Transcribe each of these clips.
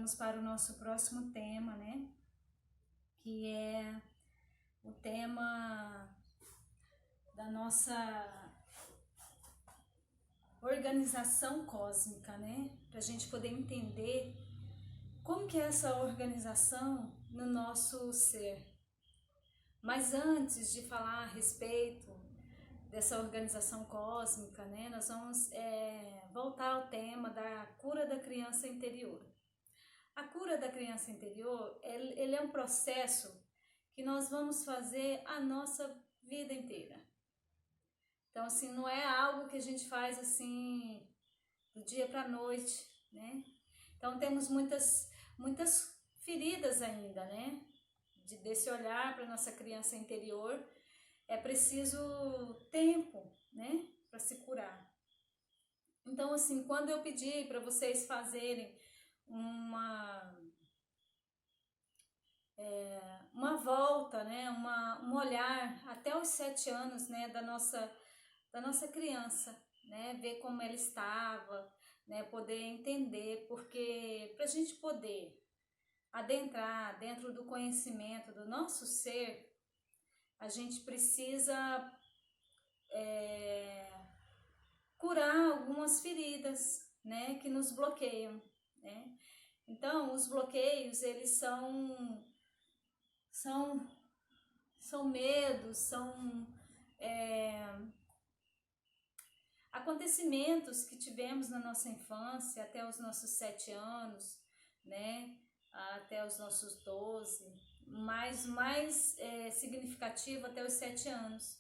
vamos para o nosso próximo tema, né? Que é o tema da nossa organização cósmica, né? Para a gente poder entender como que é essa organização no nosso ser. Mas antes de falar a respeito dessa organização cósmica, né, nós vamos voltar ao tema da cura da criança interior. A cura da criança interior, ele é um processo que nós vamos fazer a nossa vida inteira. Então, assim, não é algo que a gente faz assim do dia para a noite, né? Então, temos muitas feridas ainda, né? Desse olhar para nossa criança interior, é preciso tempo, né, para se curar. Então, assim, quando eu pedi para vocês fazerem uma volta, né, um olhar até os 7 anos, né, da nossa criança, né, ver como ela estava, né, poder entender, porque para a gente poder adentrar dentro do conhecimento do nosso ser, a gente precisa curar algumas feridas, né, que nos bloqueiam, né? Então, os bloqueios, eles são medos, são acontecimentos que tivemos na nossa infância até os nossos 7 anos, né, até os nossos 12, mas mais significativo até os 7 anos.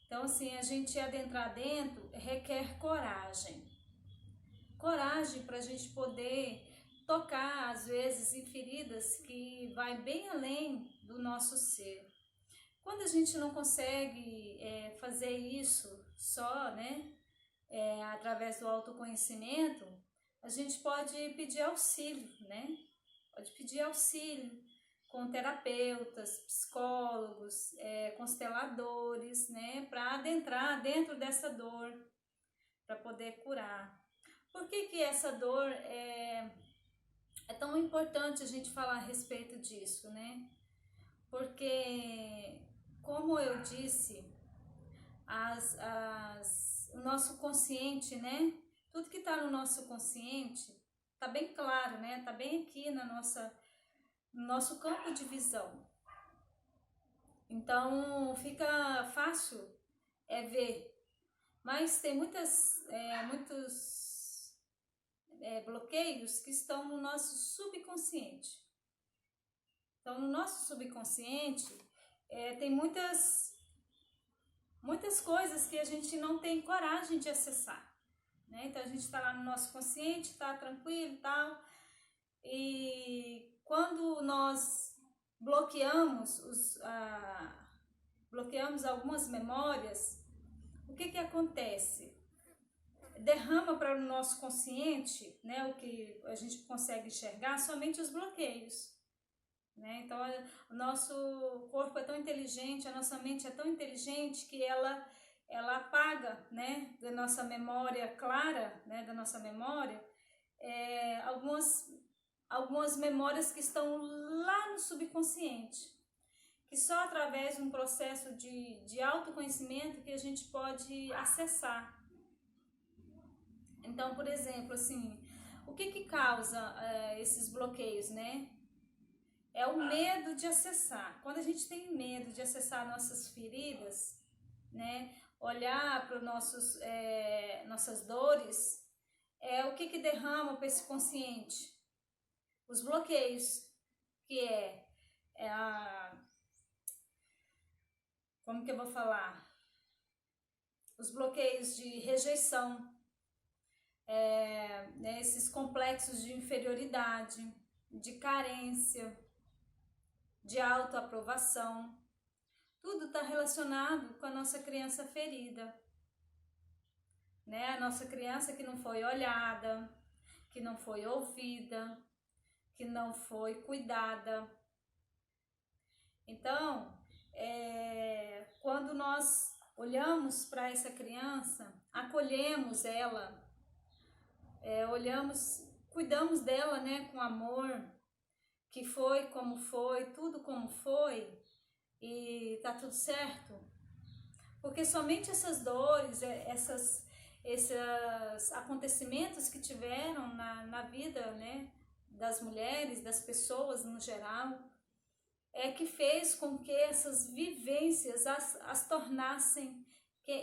Então, assim, a gente adentrar dentro requer coragem. Coragem para a gente poder tocar, às vezes, em feridas que vai bem além do nosso ser. Quando a gente não consegue fazer isso só, né, através do autoconhecimento, a gente pode pedir auxílio, né? Pode pedir auxílio com terapeutas, psicólogos, consteladores, né, para adentrar dentro dessa dor, para poder curar. Por que essa dor é tão importante a gente falar a respeito disso, né? Porque, como eu disse, o nosso consciente, né? Tudo que está no nosso consciente está bem claro, né? Está bem aqui no nosso campo de visão. Então fica fácil ver, mas tem muitos bloqueios que estão no nosso subconsciente. Então, no nosso subconsciente tem muitas coisas que a gente não tem coragem de acessar, né? Então a gente está lá no nosso consciente, está tranquilo e tal, e quando nós bloqueamos algumas memórias, o que acontece? Derrama para o nosso consciente, né, o que a gente consegue enxergar, somente os bloqueios, né? Então o nosso corpo é tão inteligente, a nossa mente é tão inteligente que ela apaga, né, da nossa memória clara, né, da nossa memória, algumas memórias que estão lá no subconsciente, que só através de um processo de autoconhecimento que a gente pode acessar. Então, por exemplo, assim, o que causa esses bloqueios, né? É o medo de acessar. Quando a gente tem medo de acessar nossas feridas, né, olhar para nossas dores, o que derrama para esse consciente? Os bloqueios, que como que eu vou falar? Os bloqueios de rejeição, né, esses complexos de inferioridade, de carência, de autoaprovação. Tudo está relacionado com a nossa criança ferida, né? A nossa criança que não foi olhada, que não foi ouvida, que não foi cuidada. Então, quando nós olhamos para essa criança, acolhemos ela, cuidamos dela, né, com amor, que foi como foi, tudo como foi, e tá tudo certo. Porque somente essas dores, esses acontecimentos que tiveram na vida, né, das mulheres, das pessoas no geral, é que fez com que essas vivências as tornassem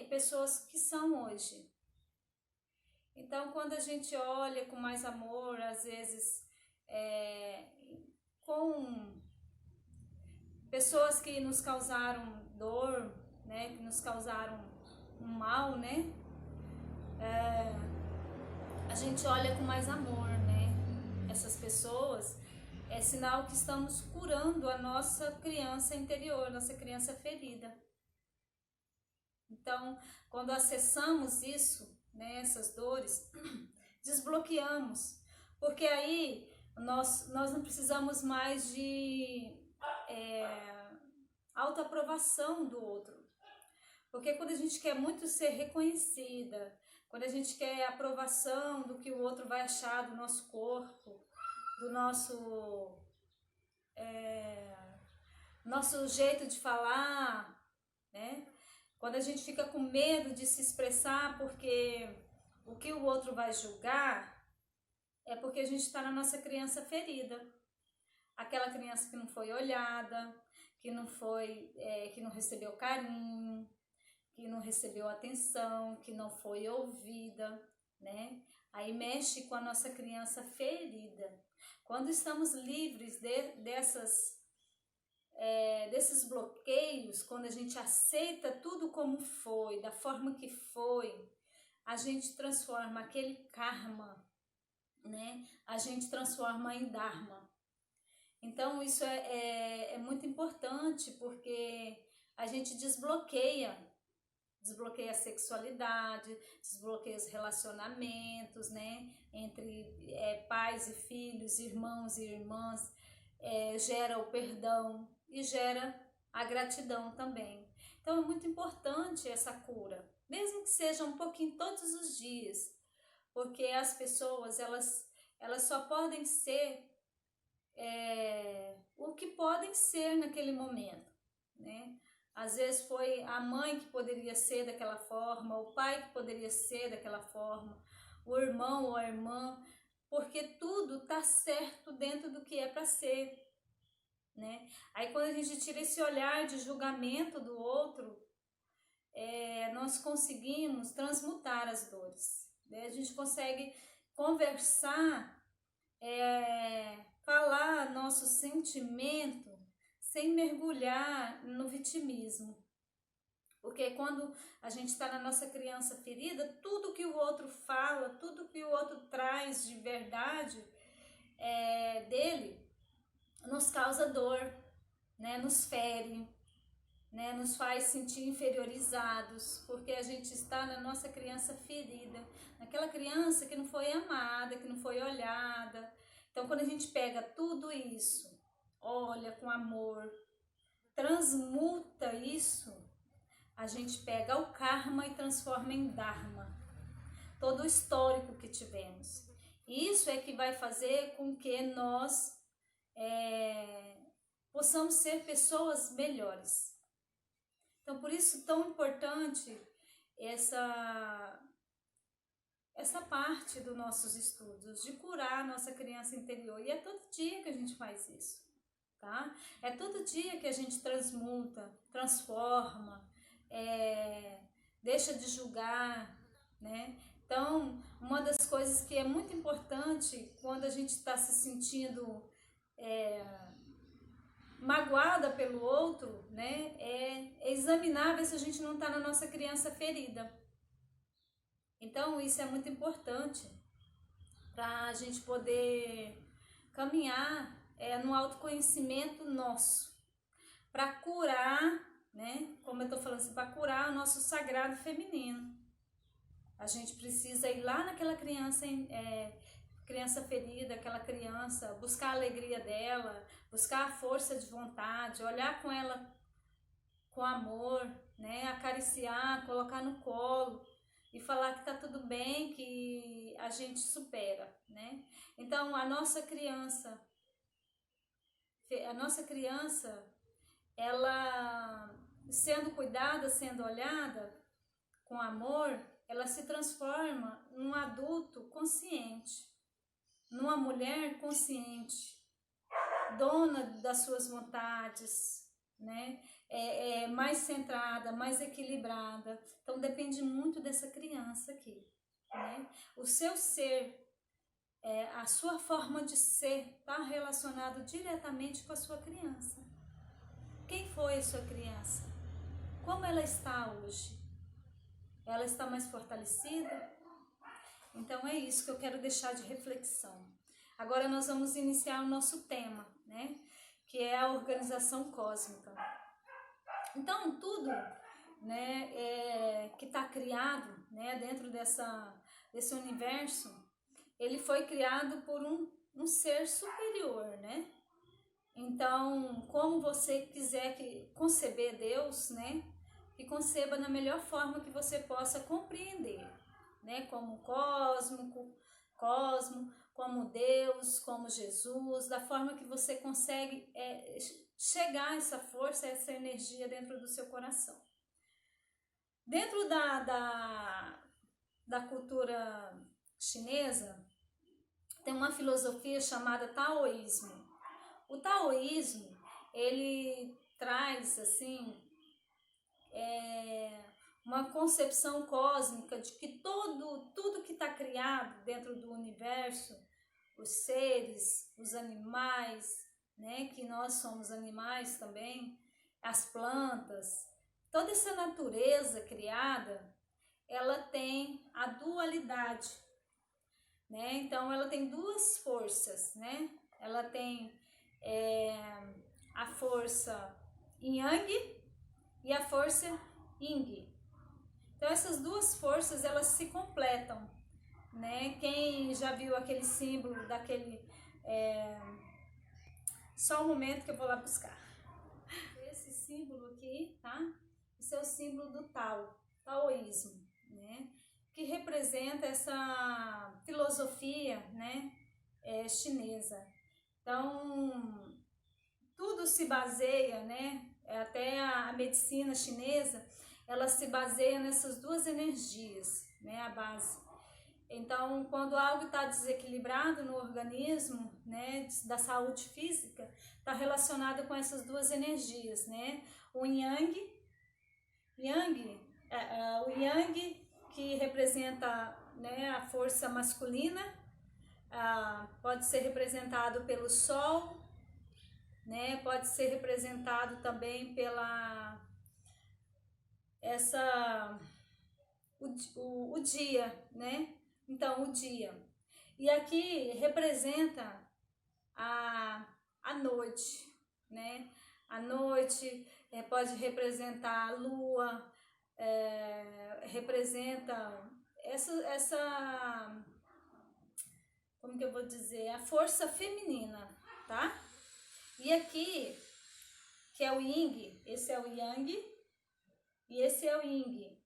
pessoas que são hoje. Então, quando a gente olha com mais amor, às vezes com pessoas que nos causaram dor, né, que nos causaram um mal, né, a gente olha com mais amor, né, essas pessoas, é sinal que estamos curando a nossa criança interior, nossa criança ferida. Então, quando acessamos isso, né, essas dores, desbloqueamos, porque aí nós não precisamos mais de autoaprovação do outro. Porque quando a gente quer muito ser reconhecida, quando a gente quer aprovação do que o outro vai achar do nosso corpo, do nosso jeito de falar, né? Quando a gente fica com medo de se expressar porque o que o outro vai julgar, é porque a gente está na nossa criança ferida. Aquela criança que não foi olhada, que não recebeu carinho, que não recebeu atenção, que não foi ouvida, né? Aí mexe com a nossa criança ferida. Quando estamos livres desses bloqueios, quando a gente aceita tudo como foi, da forma que foi, a gente transforma aquele karma, né? A gente transforma em dharma. Então isso é muito importante, porque a gente desbloqueia a sexualidade, desbloqueia os relacionamentos, né, entre pais e filhos, irmãos e irmãs, gera o perdão e gera a gratidão também. Então é muito importante essa cura, mesmo que seja um pouquinho todos os dias, porque as pessoas, elas só podem ser o que podem ser naquele momento, né? Às vezes foi a mãe que poderia ser daquela forma, o pai que poderia ser daquela forma, o irmão ou a irmã, porque tudo tá certo dentro do que é para ser, né? Aí quando a gente tira esse olhar de julgamento do outro, nós conseguimos transmutar as dores, né? A gente consegue conversar, falar nosso sentimento sem mergulhar no vitimismo. Porque quando a gente está na nossa criança ferida, tudo que o outro fala, tudo que o outro traz de verdade dele, nos causa dor, né? Nos fere, né? Nos faz sentir inferiorizados, porque a gente está na nossa criança ferida, naquela criança que não foi amada, que não foi olhada. Então, quando a gente pega tudo isso, olha com amor, transmuta isso, a gente pega o karma e transforma em dharma, todo o histórico que tivemos. Isso é que vai fazer com que nós possamos ser pessoas melhores. Então, por isso tão importante essa parte dos nossos estudos, de curar a nossa criança interior. E é todo dia que a gente faz isso, tá? É todo dia que a gente transmuta, transforma, deixa de julgar, né? Então, uma das coisas que é muito importante quando a gente está se sentindo magoada pelo outro, né? É examinar, ver se a gente não está na nossa criança ferida. Então, isso é muito importante para a gente poder caminhar no autoconhecimento nosso, para curar, né? Como eu estou falando assim, para curar o nosso sagrado feminino. A gente precisa ir lá naquela criança, criança ferida, aquela criança, buscar a alegria dela, buscar a força de vontade, olhar com ela com amor, né? Acariciar, colocar no colo e falar que tá tudo bem, que a gente supera, né? Então, a nossa criança, ela sendo cuidada, sendo olhada com amor, ela se transforma num adulto consciente, numa mulher consciente, dona das suas vontades, né? Mais centrada, mais equilibrada. Então depende muito dessa criança aqui, né? O seu ser, a sua forma de ser está relacionado diretamente com a sua criança. Quem foi a sua criança? Como ela está hoje? Ela está mais fortalecida? Então é isso que eu quero deixar de reflexão. Agora nós vamos iniciar o nosso tema, né? Que é a organização cósmica. Então tudo, né, que está criado, né, dentro desse universo, ele foi criado por um ser superior, né? Então, como você quiser conceber Deus, né? Que conceba na melhor forma que você possa compreender, né? Como cosmo, como Deus, como Jesus, da forma que você consegue chegar a essa força, essa energia dentro do seu coração. Dentro da cultura chinesa, tem uma filosofia chamada taoísmo. O taoísmo, ele traz, assim, uma concepção cósmica de que tudo que está criado dentro do universo, os seres, os animais, né, que nós somos animais também, as plantas, toda essa natureza criada, ela tem a dualidade, né? Então ela tem duas forças, né? Ela tem a força Yang e a força Yin. Então essas duas forças, elas se completam, né? Quem já viu aquele símbolo daquele... Só um momento que eu vou lá buscar. Esse símbolo aqui, tá? Esse é o símbolo do taoísmo, né? Que representa essa filosofia, né, chinesa. Então, tudo se baseia, né? Até a medicina chinesa, ela se baseia nessas duas energias, né? A base. Então, quando algo está desequilibrado no organismo, né, da saúde física, está relacionado com essas duas energias, né? O Yang, o Yang que representa, né, a força masculina, pode ser representado pelo Sol, né? Pode ser representado também pela o dia, né? Então, o dia. E aqui representa a noite, né? A noite pode representar a lua, representa como que eu vou dizer? A força feminina, tá? E aqui, que é o Yin, esse é o Yang e esse é o Yin.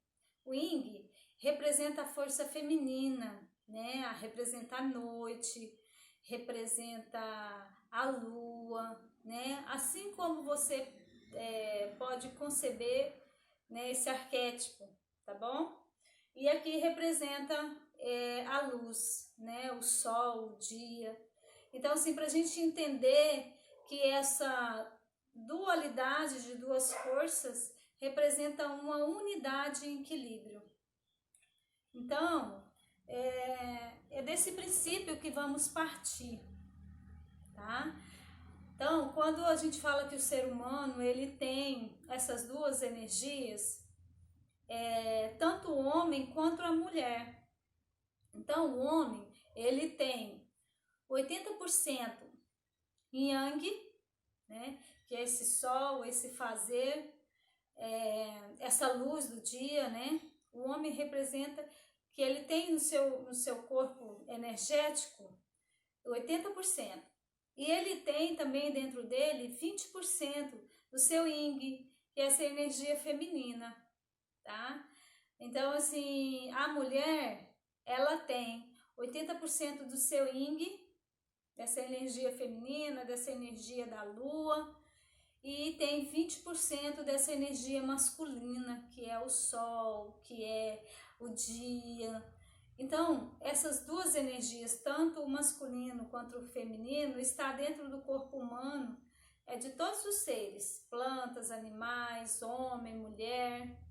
O Yin representa a força feminina, né? Representa a noite, representa a lua, né? Assim como você pode conceber, né, esse arquétipo, tá bom? E aqui representa a luz, né? O sol, o dia. Então, assim, para a gente entender que essa dualidade de duas forças representa uma unidade em equilíbrio. Então, é desse princípio que vamos partir, tá? Então, quando a gente fala que o ser humano, ele tem essas duas energias, tanto o homem quanto a mulher. Então, o homem, ele tem 80% Yang, né? Que é esse sol, esse fazer, essa luz do dia, né? O homem representa que ele tem no seu corpo energético 80%. E ele tem também dentro dele 20% do seu Yin, que é essa energia feminina, tá? Então, assim, a mulher, ela tem 80% do seu yin, dessa energia feminina, dessa energia da lua, e tem 20% dessa energia masculina, que é o sol, que é o dia. Então, essas duas energias, tanto o masculino quanto o feminino, está dentro do corpo humano, de todos os seres, plantas, animais, homem, mulher,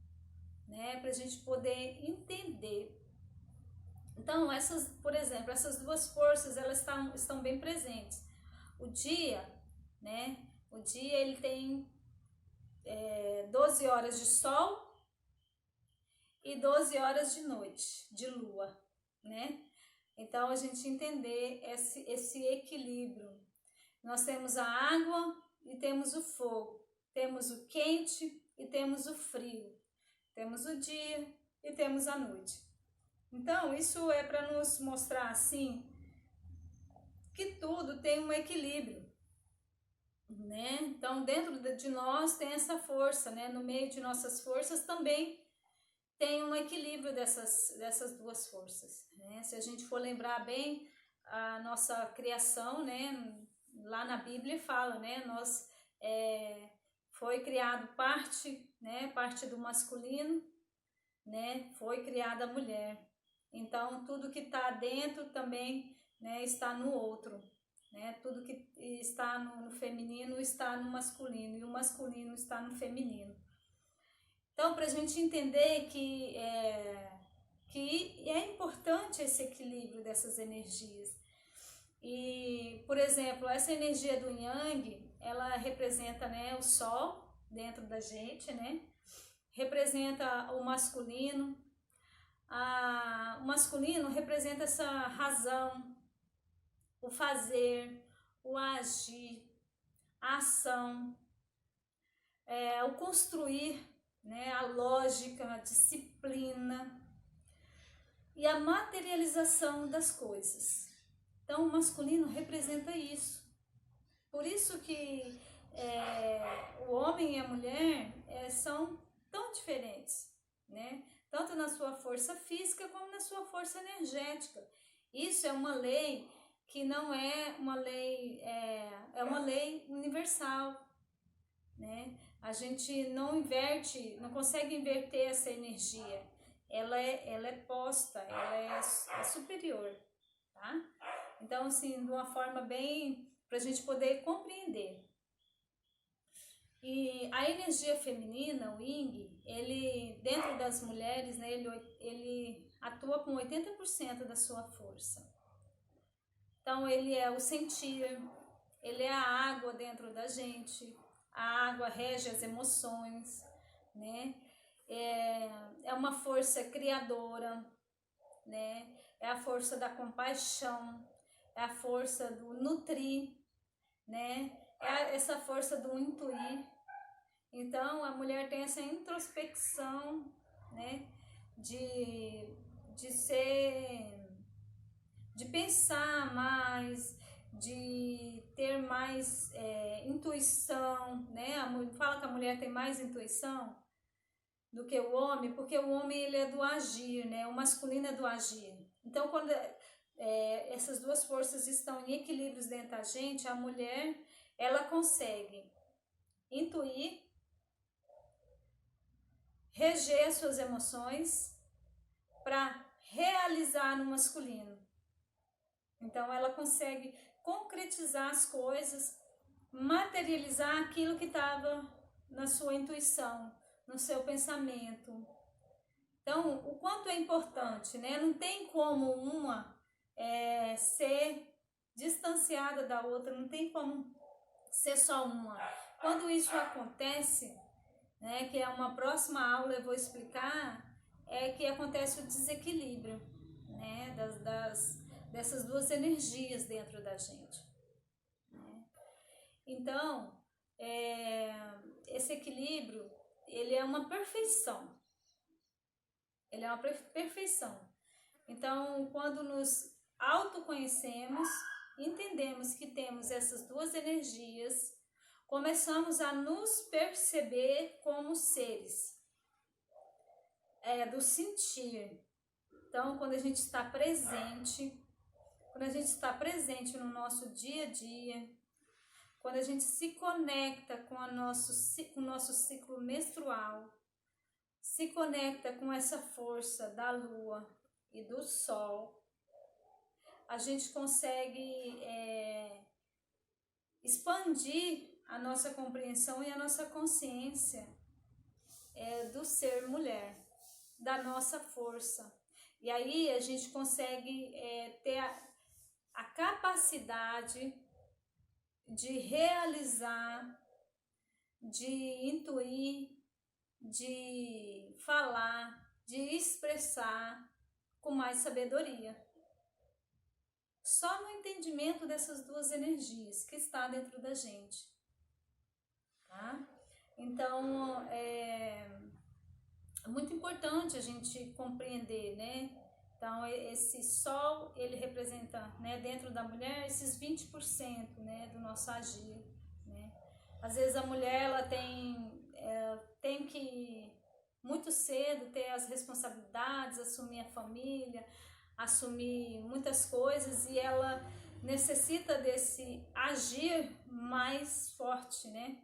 né, para a gente poder entender. Então, por exemplo, essas duas forças, elas estão bem presentes. O dia, né, o dia ele tem 12 horas de sol e 12 horas de noite, de lua, né? Então, a gente entender esse equilíbrio. Nós temos a água e temos o fogo, temos o quente e temos o frio, temos o dia e temos a noite. Então, isso é para nos mostrar, assim, que tudo tem um equilíbrio, né? Então, dentro de nós tem essa força, né? No meio de nossas forças também tem um equilíbrio dessas duas forças, né? Se a gente for lembrar bem a nossa criação, né? Lá na Bíblia fala, né? Foi criado parte do masculino, né? Foi criada a mulher. Então, tudo que está dentro também, né, está no outro, né? Tudo que está no feminino está no masculino, e o masculino está no feminino. Então, para a gente entender que é importante esse equilíbrio dessas energias. E, por exemplo, essa energia do Yang, ela representa, né, o Sol dentro da gente, né? Representa o masculino. O masculino representa essa razão, o fazer, o agir, a ação, o construir, né, a lógica, a disciplina e a materialização das coisas. Então, o masculino representa isso. Por isso que o homem e a mulher são tão diferentes, né? Tanto na sua força física como na sua força energética. Isso é uma lei que não é uma lei, é uma lei universal, né? A gente não consegue inverter essa energia. Ela é posta, ela é superior, tá? Então, assim, de uma forma bem, para a gente poder compreender. E a energia feminina, o Yin, ele, dentro das mulheres, né, ele atua com 80% da sua força. Então, ele é o sentir, ele é a água dentro da gente, a água rege as emoções, né? É uma força criadora, né? É a força da compaixão, é a força do nutrir, né? É essa força do intuir. Então, a mulher tem essa introspecção, né? De pensar mais, de ter mais intuição, né? Fala que a mulher tem mais intuição do que o homem, porque o homem ele é do agir, né? O masculino é do agir. Então, quando essas duas forças estão em equilíbrios dentro da gente, a mulher, ela consegue intuir, reger as suas emoções para realizar no masculino. Então, ela consegue concretizar as coisas, materializar aquilo que estava na sua intuição, no seu pensamento. Então, o quanto é importante, né? Não tem como uma ser distanciada da outra, não tem como ser só uma. Quando isso acontece, né, que é uma próxima aula eu vou explicar, é que acontece o desequilíbrio, né, dessas duas energias dentro da gente, né? Então, esse equilíbrio, ele é uma perfeição. Ele é uma perfeição. Então, quando nos autoconhecemos, entendemos que temos essas duas energias, começamos a nos perceber como seres. do sentir. Então, quando a gente está presente, no nosso dia a dia, quando a gente se conecta com o nosso ciclo menstrual, se conecta com essa força da lua e do sol, a gente consegue expandir a nossa compreensão e a nossa consciência do ser mulher, da nossa força. E aí a gente consegue ter a capacidade de realizar, de intuir, de falar, de expressar com mais sabedoria. Só no entendimento dessas duas energias que está dentro da gente, tá? Então, é muito importante a gente compreender, né? Então, esse sol, ele representa, né, dentro da mulher, esses 20%, né, do nosso agir, né? Às vezes a mulher, ela tem que, muito cedo, ter as responsabilidades, assumir a família, assumir muitas coisas, e ela necessita desse agir mais forte, né?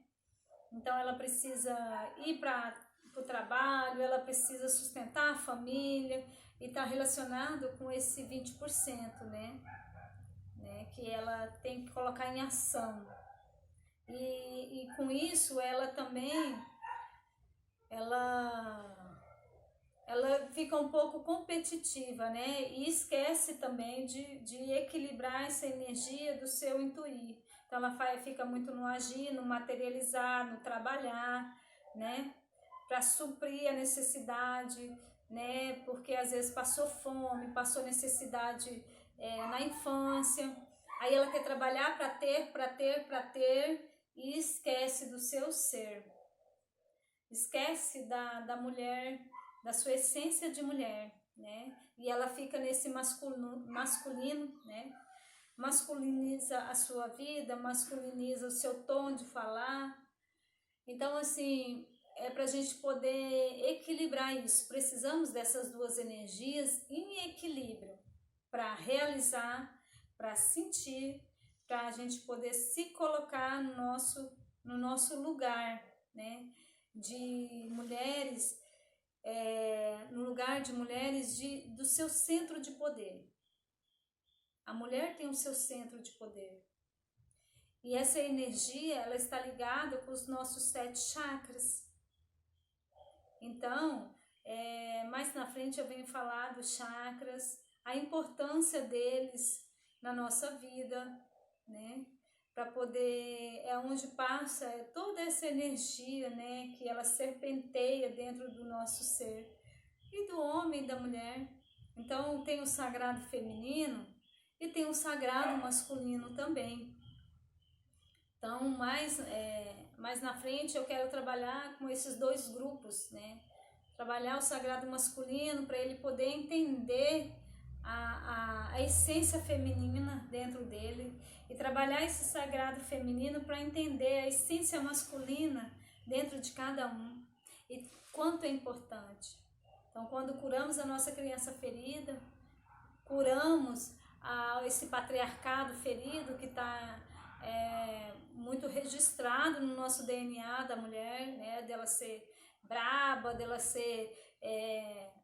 Então ela precisa ir para o trabalho, ela precisa sustentar a família e está relacionado com esse 20%, né? Que ela tem que colocar em ação. E com isso ela também ela fica um pouco competitiva, né? E esquece também de equilibrar essa energia do seu intuir. Então ela fica muito no agir, no materializar, no trabalhar, né? Para suprir a necessidade, né? Porque às vezes passou fome, passou necessidade na infância. Aí ela quer trabalhar para ter e esquece do seu ser. Esquece da mulher, da sua essência de mulher, né? E ela fica nesse masculino, né? Masculiniza a sua vida, masculiniza o seu tom de falar. Então, assim, para a gente poder equilibrar isso, precisamos dessas duas energias em equilíbrio para realizar, para sentir, para a gente poder se colocar no nosso lugar, né? De mulheres, no lugar de mulheres do seu centro de poder. A mulher tem o seu centro de poder. E essa energia, ela está ligada com os nossos 7 chakras. Então, mais na frente eu venho falar dos chakras, a importância deles na nossa vida, né? Para poder, onde passa toda essa energia, né, que ela serpenteia dentro do nosso ser, e do homem e da mulher. Então tem o sagrado feminino e tem o sagrado masculino também. Então mais na frente eu quero trabalhar com esses dois grupos, né? Trabalhar o sagrado masculino para ele poder entender a essência feminina dentro dele, e trabalhar esse sagrado feminino para entender a essência masculina dentro de cada um e quanto é importante. Então, quando curamos a nossa criança ferida, curamos esse patriarcado ferido que está muito registrado no nosso DNA da mulher, né? Dela ser braba, dela ser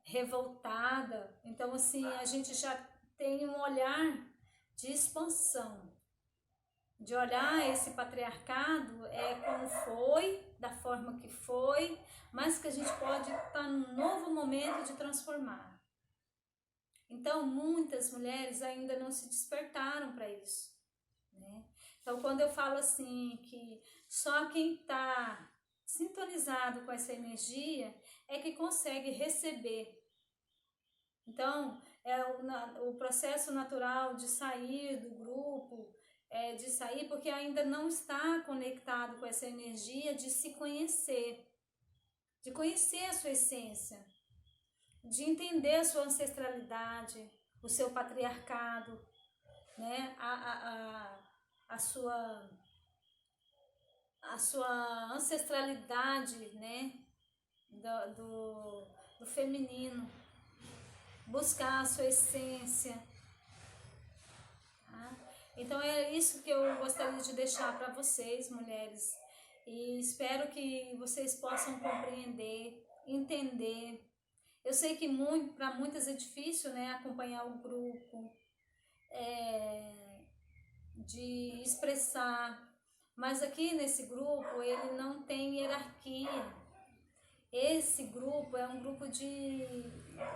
revoltada. Então, assim, a gente já tem um olhar de expansão, de olhar esse patriarcado como foi, da forma que foi, mas que a gente pode estar num novo momento de transformar. Então, muitas mulheres ainda não se despertaram para isso, né? Então, quando eu falo assim, que só quem está sintonizado com essa energia é que consegue receber. Então, o processo natural de sair do grupo, de sair porque ainda não está conectado com essa energia de se conhecer, de conhecer a sua essência, de entender a sua ancestralidade, o seu patriarcado, né? A sua ancestralidade, né? do feminino, buscar a sua essência. Tá? Então é isso que eu gostaria de deixar para vocês, mulheres, e espero que vocês possam compreender, entender. Eu sei que para muitas é difícil, né, acompanhar o grupo, de expressar, mas aqui nesse grupo ele não tem hierarquia. Esse grupo é um grupo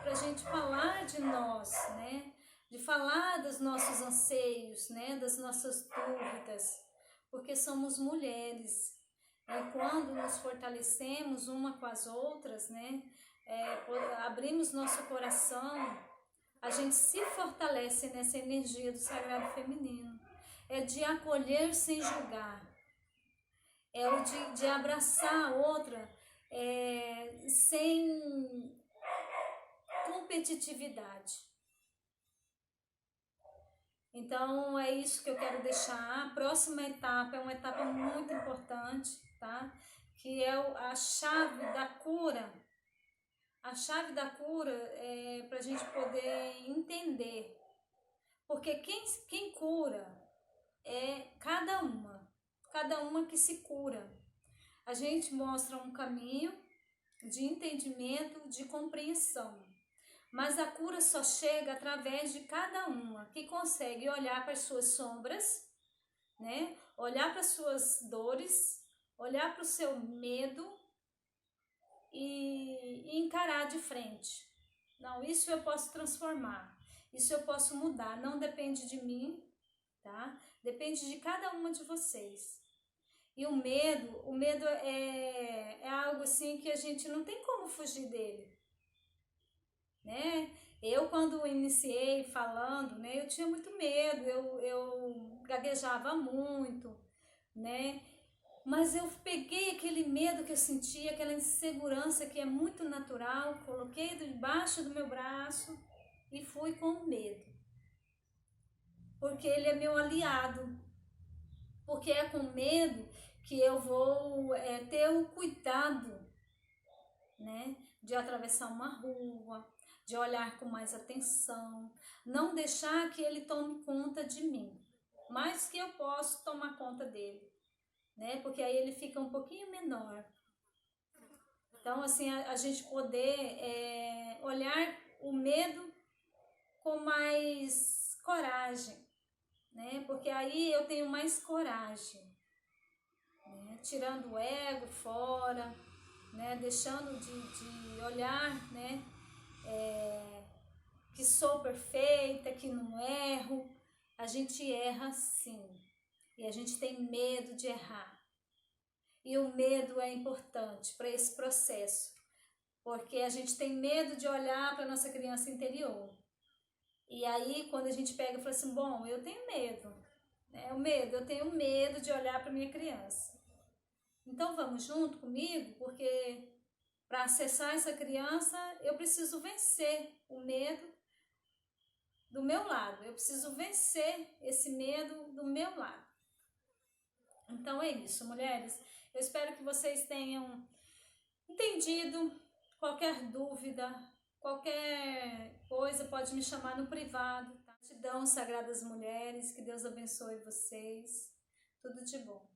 pra gente falar de nós, né? De falar dos nossos anseios, né? Das nossas dúvidas, porque somos mulheres. E quando nos fortalecemos uma com as outras, né? Abrimos nosso coração, a gente se fortalece nessa energia do sagrado feminino. É de acolher sem julgar. É o de abraçar a outra sem competitividade. Então é isso que eu quero deixar. A próxima etapa é uma etapa muito importante, tá? Que é a chave da cura. A chave da cura é para a gente poder entender. Porque quem cura é cada uma que se cura. A gente mostra um caminho de entendimento, de compreensão. Mas a cura só chega através de cada uma que consegue olhar para as suas sombras, né? Olhar para as suas dores, olhar para o seu medo e encarar de frente. Não, isso eu posso transformar, isso eu posso mudar, não depende de mim, tá? Depende de cada uma de vocês. E o medo é algo assim que a gente não tem como fugir dele, né? Eu, quando iniciei falando, né, eu tinha muito medo, eu gaguejava muito, né? Mas eu peguei aquele medo que eu sentia, aquela insegurança que é muito natural, coloquei debaixo do meu braço e fui com o medo. Porque ele é meu aliado. Porque é com medo que eu vou ter o cuidado, né, de atravessar uma rua, de olhar com mais atenção, não deixar que ele tome conta de mim, mas que eu posso tomar conta dele, né, porque aí ele fica um pouquinho menor. Então, assim, a gente poder olhar o medo com mais coragem, né, porque aí eu tenho mais coragem, né, tirando o ego fora, né, deixando de olhar, né, que sou perfeita, que não erro. A gente erra sim, e a gente tem medo de errar. E o medo é importante para esse processo, porque a gente tem medo de olhar para a nossa criança interior. E aí, quando a gente pega e fala assim, bom, eu tenho medo, né? Eu tenho medo de olhar para minha criança. Então vamos junto comigo, porque para acessar essa criança, eu preciso vencer o medo do meu lado. Eu preciso vencer esse medo do meu lado. Então é isso, mulheres. Eu espero que vocês tenham entendido. Qualquer dúvida, qualquer coisa, pode me chamar no privado. Tá? Gratidão, sagradas mulheres. Que Deus abençoe vocês. Tudo de bom.